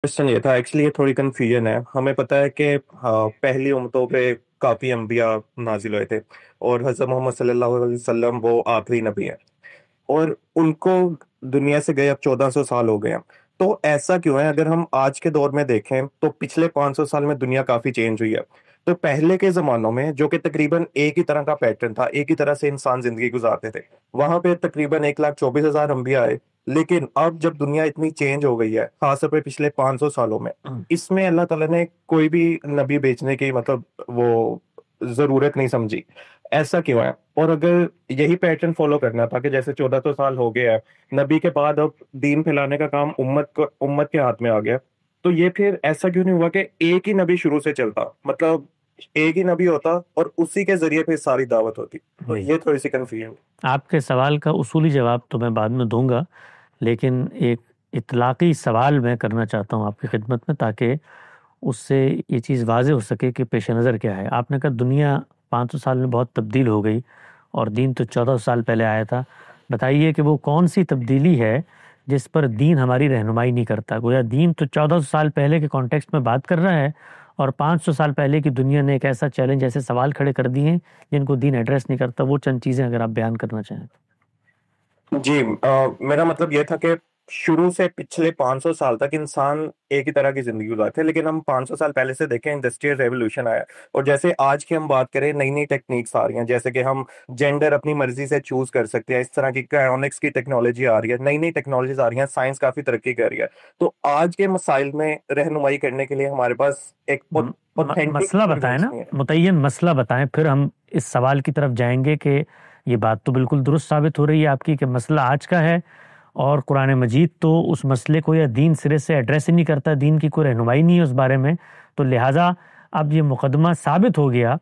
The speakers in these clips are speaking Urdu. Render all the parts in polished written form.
کوشچن یہ تھا ایکچولی، یہ تھوڑی کنفیوژن ہے. ہمیں پتہ ہے کہ پہلی امتوں پہ کافی انبیاء نازل ہوئے تھے، اور حضرت محمد صلی اللہ علیہ وسلم وہ آخری نبی ہیں، اور ان کو دنیا سے گئے اب 1400 سال ہو گئے ہیں. تو ایسا کیوں ہے؟ اگر ہم آج کے دور میں دیکھیں تو پچھلے 500 سال میں دنیا کافی چینج ہوئی ہے. تو پہلے کے زمانوں میں جو کہ تقریباً ایک ہی طرح کا پیٹرن تھا، ایک ہی طرح سے انسان زندگی گزارتے تھے، وہاں پہ تقریباً 1,24,000 انبیاء آئے. لیکن اب جب دنیا اتنی چینج ہو گئی ہے، خاص طور پہ پچھلے 500 سالوں میں، اس میں اللہ تعالیٰ نے کوئی بھی نبی بیچنے کی مطلب وہ ضرورت نہیں سمجھی. ایسا کیوں ہے؟ اور اگر یہی پیٹرن فالو کرنا تھا کہ جیسے 1400 سال ہو گیا ہے نبی کے بعد، اب دین پھیلانے کا کام امت کے ہاتھ میں آ گیا، تو یہ پھر ایسا کیوں نہیں ہوا کہ ایک ہی نبی شروع سے چلتا؟ مطلب ایک ہی نبی ہوتا اور اسی کے ذریعے پھر ساری دعوت ہوتی. تو یہ تھوڑی سی کنفیوژن. آپ کے سوال کا اصولی جواب تو میں بعد میں دوں گا، لیکن ایک اطلاقی سوال میں کرنا چاہتا ہوں آپ کی خدمت میں، تاکہ اس سے یہ چیز واضح ہو سکے کہ پیش نظر کیا ہے. آپ نے کہا دنیا 500 سال میں بہت تبدیل ہو گئی اور دین تو 1400 سال پہلے آیا تھا. بتائیے کہ وہ کون سی تبدیلی ہے جس پر دین ہماری رہنمائی نہیں کرتا؟ گویا دین تو 1400 سال پہلے کے کانٹیکسٹ میں بات کر رہا ہے، اور 500 سال پہلے کی دنیا نے ایک ایسا چیلنج، ایسے سوال کھڑے کر دیے ہیں جن کو دین ایڈریس نہیں کرتا. وہ چند چیزیں اگر آپ بیان کرنا چاہیں. جی، میرا مطلب یہ تھا کہ شروع سے پچھلے 500 سال تک انسان ایک ہی طرح کی زندگی گزارتے تھے، لیکن ہم 500 سال پہلے سے دیکھیں انڈسٹریل ریولوشن آیا، اور جیسے آج کی ہم بات کریں نئی نئی ٹیکنیکس آ رہی ہیں، جیسے کہ ہم جینڈر اپنی مرضی سے چوز کر سکتے ہیں، اس طرح کی کرائونکس کی ٹیکنالوجی آ رہی ہے، نئی نئی ٹیکنالوجیز آ رہی ہیں، سائنس کافی ترقی کر رہی ہے. تو آج کے مسائل میں رہنمائی کرنے کے لیے ہمارے پاس ایک اوتھینٹک مسئلہ بتائیں نا، ایویڈنس نہیں ہے. متعین مسئلہ بتائیں، پھر ہم اس سوال کی طرف جائیں گے کہ یہ بات تو بالکل درست ثابت ہو رہی ہے آپ کی کہ مسئلہ آج کا ہے، اور قرآن مجید تو اس مسئلے کو یا دین سرے سے ایڈریس ہی نہیں کرتا، دین کی کوئی رہنمائی نہیں ہے اس بارے میں. تو لہٰذا اب یہ مقدمہ ثابت ہو گیا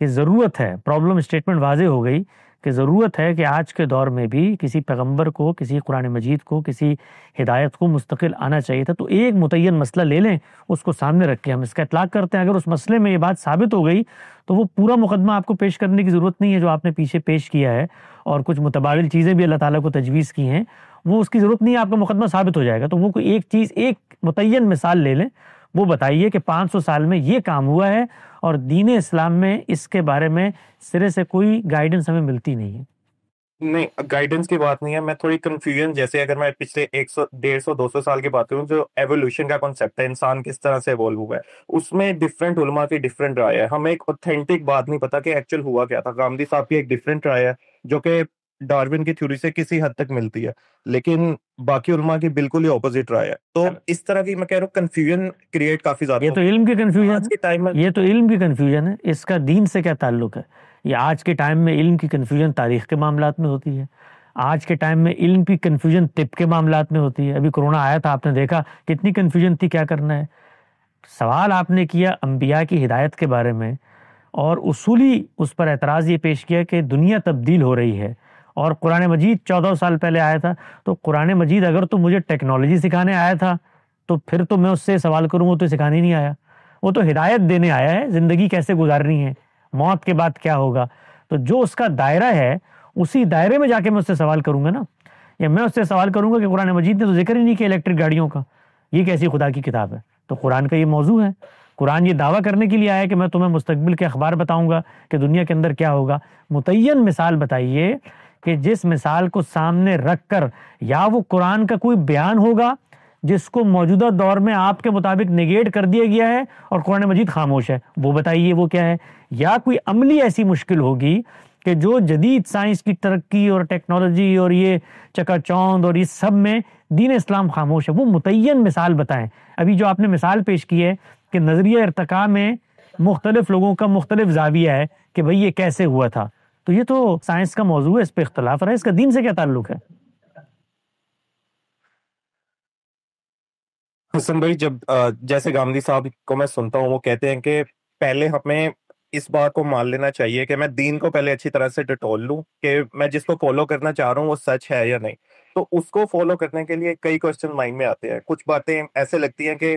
کہ ضرورت ہے، پرابلم اسٹیٹمنٹ واضح ہو گئی کہ ضرورت ہے کہ آج کے دور میں بھی کسی پیغمبر کو، کسی قرآن مجید کو، کسی ہدایت کو مستقل آنا چاہیے تھا. تو ایک متعین مسئلہ لے لیں، اس کو سامنے رکھ کے ہم اس کا اطلاق کرتے ہیں. اگر اس مسئلے میں یہ بات ثابت ہو گئی تو وہ پورا مقدمہ آپ کو پیش کرنے کی ضرورت نہیں ہے جو آپ نے پیچھے پیش کیا ہے، اور کچھ متبادل چیزیں بھی اللہ تعالیٰ کو تجویز کی ہیں، وہ اس کی ضرورت نہیں ہے، آپ کا مقدمہ ثابت ہو جائے گا. تو وہ کوئی ایک چیز، ایک متعین مثال لے لیں، وہ بتائیے کہ 500 سال میں یہ کام ہوا ہے، اور دین اسلام میں اس کے بارے میں سرے سے کوئی گائیڈنس ہمیں ملتی نہیں ہے. نہیں، گائیڈنس کی بات نہیں ہے. میں تھوڑی کنفیوژن، جیسے اگر میں پچھلے 100 150 200 سال کی بات کروں، جو ایوولوشن کا کانسیپٹ ہے، انسان کس طرح سے ایوالو ہوا ہے، اس میں ڈفرینٹ علماء کی ڈفرینٹ رائے ہے. ہمیں ایک اوتھینٹک بات نہیں پتا کہ ایکچوئل ہوا کیا تھا. گاندھی صاحب کی ایک ڈفرینٹ رائے ہے جو کہ ڈارون کی تھیوری سے کسی حد تک ملتی ہے، لیکن باقی علماء کی بالکل ہی اپوزٹ رائے ہے. تو اس طرح کی میں کہہ رہا ہوں کنفیوژن کریٹ کافی زیادہ یہ تو علم کی کنفیوژن آج کے ٹائم میں. ہے، یہ تو علم کی کنفیوژن ہے، اس کا دین سے کیا تعلق ہے؟ یہ آج کے ٹائم میں علم کی کنفیوژن تاریخ کے معاملات میں ہوتی ہے، آج کے ٹائم میں علم کی کنفیوژن طب کے معاملات میں ہوتی ہے. ابھی کرونا آیا تھا، آپ نے دیکھا کتنی کنفیوژن تھی، کیا کرنا ہے. سوال آپ نے کیا انبیاء کی ہدایت کے بارے میں، اور اصولی اس پر اعتراض یہ پیش کیا کہ دنیا تبدیل ہو رہی ہے، اور قرآن مجید 1400 سال پہلے آیا تھا. تو قرآن مجید اگر تو مجھے ٹیکنالوجی سکھانے آیا تھا تو پھر تو میں اس سے سوال کروں، وہ تو سکھانے نہیں آیا، وہ تو ہدایت دینے آیا ہے، زندگی کیسے گزارنی ہے، موت کے بعد کیا ہوگا. تو جو اس کا دائرہ ہے اسی دائرے میں جا کے میں اس سے سوال کروں گا نا. یا میں اس سے سوال کروں گا کہ قرآن مجید نے تو ذکر ہی نہیں کیا الیکٹرک گاڑیوں کا، یہ کیسی خدا کی کتاب ہے؟ تو قرآن کا یہ موضوع ہے. قرآن یہ دعویٰ کرنے کے لیے آیا کہ میں تمہیں مستقبل کے اخبار بتاؤں گا کہ دنیا کے اندر کیا ہوگا. متعین مثال بتائیے کہ جس مثال کو سامنے رکھ کر یا وہ قرآن کا کوئی بیان ہوگا جس کو موجودہ دور میں آپ کے مطابق نیگیٹ کر دیا گیا ہے اور قرآن مجید خاموش ہے، وہ بتائیے وہ کیا ہے. یا کوئی عملی ایسی مشکل ہوگی کہ جو جدید سائنس کی ترقی اور ٹیکنالوجی اور یہ چکا چوند اور یہ سب میں دین اسلام خاموش ہے، وہ متعین مثال بتائیں. ابھی جو آپ نے مثال پیش کی ہے کہ نظریہ ارتقاء میں مختلف لوگوں کا مختلف زاویہ ہے کہ بھئی یہ کیسے ہوا تھا، تو یہ تو سائنس کا موضوع ہے، اس پہ اختلاف رہا ہے، اس کا دین سے کیا تعلق ہے؟ حسن بھائی، جب جیسے گاندھی صاحب کو میں سنتا ہوں، وہ کہتے ہیں کہ پہلے ہمیں اس بات کو مان لینا چاہیے کہ میں دین کو پہلے اچھی طرح سے ٹٹول لوں کہ میں جس کو فالو کرنا چاہ رہا ہوں وہ سچ ہے یا نہیں. تو اس کو فالو کرنے کے لیے کئی کوشچن مائنڈ میں آتے ہیں. کچھ باتیں ایسے لگتی ہیں کہ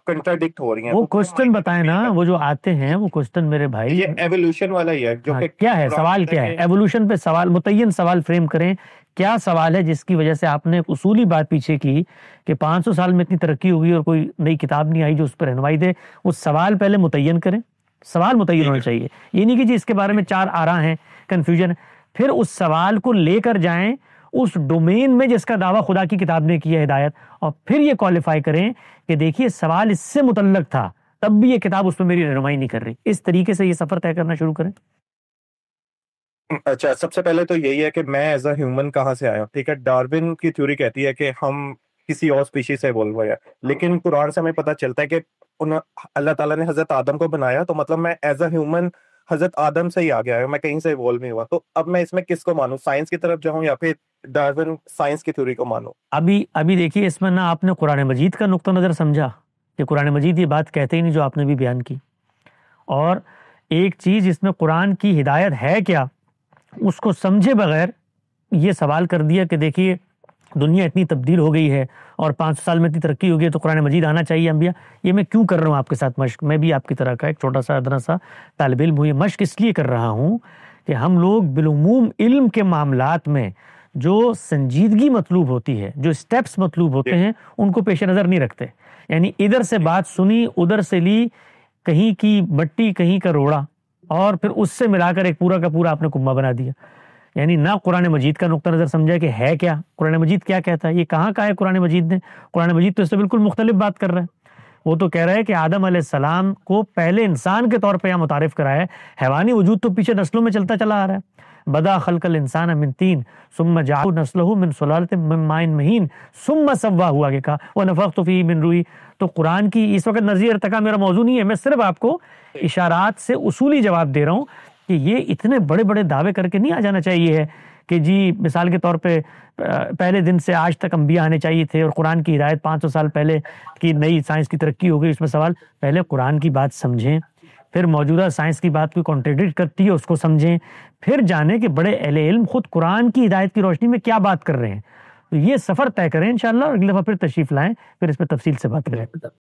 کنٹراڈکٹ ہو رہی ہیں. وہ کوشچن بتائیں نا, وہ جو آتے ہیں وہ کوشچن میرے بھائی, یہ ایوولوشن والا ہی ہے جو کہ کیا ہے سوال, کیا ہے ایوولوشن پہ سوال, متعین سوال فریم کریں. کیا سوال ہے جس کی وجہ سے آپ نے ایک اصولی بات پیچھے کی کہ 500 سال میں اتنی ترقی ہوگی اور کوئی نئی کتاب نہیں آئی جو اس پر رہنمائی دے؟ اس سوال پہلے متعین کریں, سوال متعین ہونا چاہیے. یہ نہیں کہ جی اس کے بارے میں 4 آراء ہیں, کنفیوژن ہے. پھر اس سوال کو لے کر جائیں اس ڈومین میں جس کا دعویٰ خدا کی کتاب نے کیا ہدایت, اور پھر یہ کوالیفائی کریں کہ دیکھیے سوال اس سے متعلق تھا تب بھی یہ کتاب اس پہ میری رہنمائی نہیں کر رہی. اس طریقے سے یہ سفر طے کرنا شروع کریں. اچھا, سب سے پہلے تو یہی ہے کہ میں ایز اے ہیومن کہاں سے آیا ہوں. ٹھیک ہے, ڈارون کی تھیوری کہتی ہے کہ ہم کسی اور اسپیشیز سے ایوالو ہوئے ہیں, لیکن قرآن سے ہمیں پتہ چلتا ہے کہ اللہ تعالیٰ نے حضرت آدم کو بنایا, تو مطلب میں ایز اے ہیومن حضرت آدم سے ہی آ گیا ہوں, میں کہیں سے ایوالو نہیں ہوا. تو اب میں اس میں کس کو مانوں, سائنس کی طرف جاؤں یا پھر ڈارون سائنس کی تھیوری کو مانوں؟ ابھی دیکھیے اس میں نہ آپ نے قرآن مجید کا نقطہ نظر سمجھا کہ قرآن مجید یہ بات کہتے ہی نہیں جو آپ نے بھی بیان کی, اور ایک چیز جس میں قرآن کی ہدایت ہے کیا اس کو سمجھے بغیر یہ سوال کر دیا کہ دیکھیے دنیا اتنی تبدیل ہو گئی ہے اور 500 سال میں اتنی ترقی ہو گئی ہے تو قرآن مجید آنا چاہیے انبیاء. یہ میں کیوں کر رہا ہوں آپ کے ساتھ مشق؟ میں بھی آپ کی طرح کا ایک چھوٹا سا ادنا سا طالب علم ہوں. یہ مشق اس لیے کر رہا ہوں کہ ہم لوگ بالعموم علم کے معاملات میں جو سنجیدگی مطلوب ہوتی ہے, جو سٹیپس مطلوب ہوتے ہیں, ان کو پیش نظر نہیں رکھتے. یعنی ادھر سے بات سنی, ادھر سے لی, کہیں کی بٹی کہیں کا روڑا, اور پھر اس سے ملا کر ایک پورا کا پورا آپ نے کمبا بنا دیا. یعنی نہ قرآن مجید کا نقطہ نظر سمجھا کہ ہے کیا, قرآن مجید کیا کہتا ہے, یہ کہاں کا ہے قرآن مجید نے. قرآن مجید تو اس سے بالکل مختلف بات کر رہا ہے. وہ تو کہہ رہا ہے کہ آدم علیہ السلام کو پہلے انسان کے طور پہ یہاں متعارف کرایا ہے, حیوانی وجود تو پیچھے نسلوں میں چلتا چلا آ رہا ہے. بدا خلق الانسان من طین ثم جعل نسلہ من سلالۃ من ماء مہین ثم سوا, ہوا کہ کہا ونفخت فیہ من روحی. تو قرآن کی اس وقت نظریہ ارتقاء میرا موضوع نہیں ہے, میں صرف آپ کو اشارات سے اصولی جواب دے رہا ہوں کہ یہ اتنے بڑے بڑے دعوے کر کے نہیں آ جانا چاہیے ہے کہ جی مثال کے طور پہ پہلے دن سے آج تک انبیاء آنے چاہیے تھے اور قرآن کی ہدایت 500 سال پہلے کی نئی سائنس کی ترقی ہو گئی. اس میں سوال, پہلے قرآن کی بات سمجھیں, پھر موجودہ سائنس کی بات کو کانٹریڈکٹ کرتی ہے اس کو سمجھیں, پھر جانیں کہ بڑے اہل علم خود قرآن کی ہدایت کی روشنی میں کیا بات کر رہے ہیں. تو یہ سفر طے کریں انشاءاللہ, اور اگلی دفعہ پھر تشریف لائیں, پھر اس پہ تفصیل سے بات کریں.